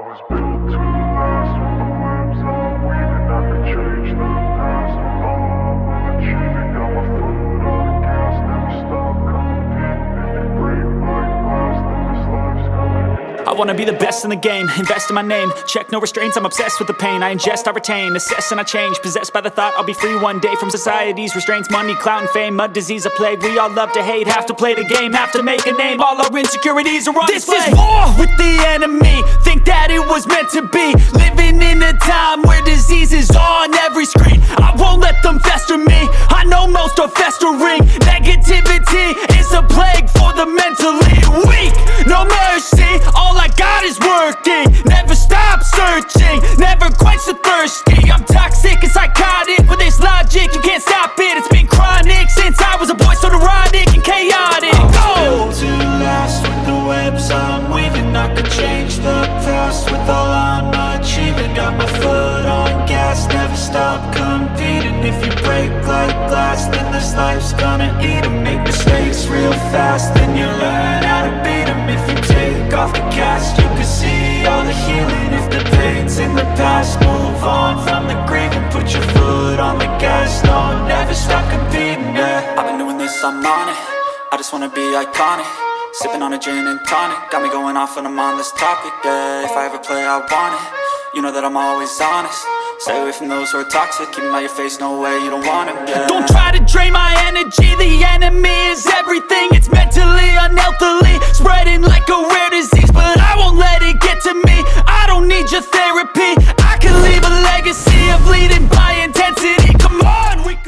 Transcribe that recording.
was built to last with the webs I'm weaving. I could change the past with all I'm achieving. Got my foot on the gas, never stop competing. If you break like glass, then this life's gonna end. I wanna be the best in the game, invest in my name. Check no restraints, I'm obsessed with the pain. I ingest, I retain, assess and I change. Possessed by the thought I'll be free one day from society's restraints. Money, clout and fame, mud, disease, a plague. We all love to hate, have to play the game, have to make a name. All our insecurities are on display. This is war with the enemy, think that it was meant to be. Living in a time where disease is on every screen. I won't let them fester me, I know most are festering. Negativity is a plague for the mentally weak. No mercy, all I got is working. Never stop searching, never quench the thirsty. I'm toxic and psychotic with this logic, you can't stop it. It's been chronic since I was a boy, so neurotic and chaotic. Go! To last with the webs I'm weaving. I could change the past with all I'm achieving. Got my foot on gas, never stop competing. If you break like glass, then this life's gonna eat 'em. Make mistakes real fast, then you learn how to beat 'em. If you take off the cast, you can see all the healing. If the pain's in the past, move on from the grave and put your foot on the gas. No, never stop competing, yeah. I've been doing this, I'm on it. I just wanna be iconic. Sipping on a gin and tonic, got me going off when I'm on this topic, yeah. If I ever play, I want it. You know that I'm always honest. Stay away from those who are toxic. Keep them out your face, no way, you don't want it, yeah. Don't try to drain my energy,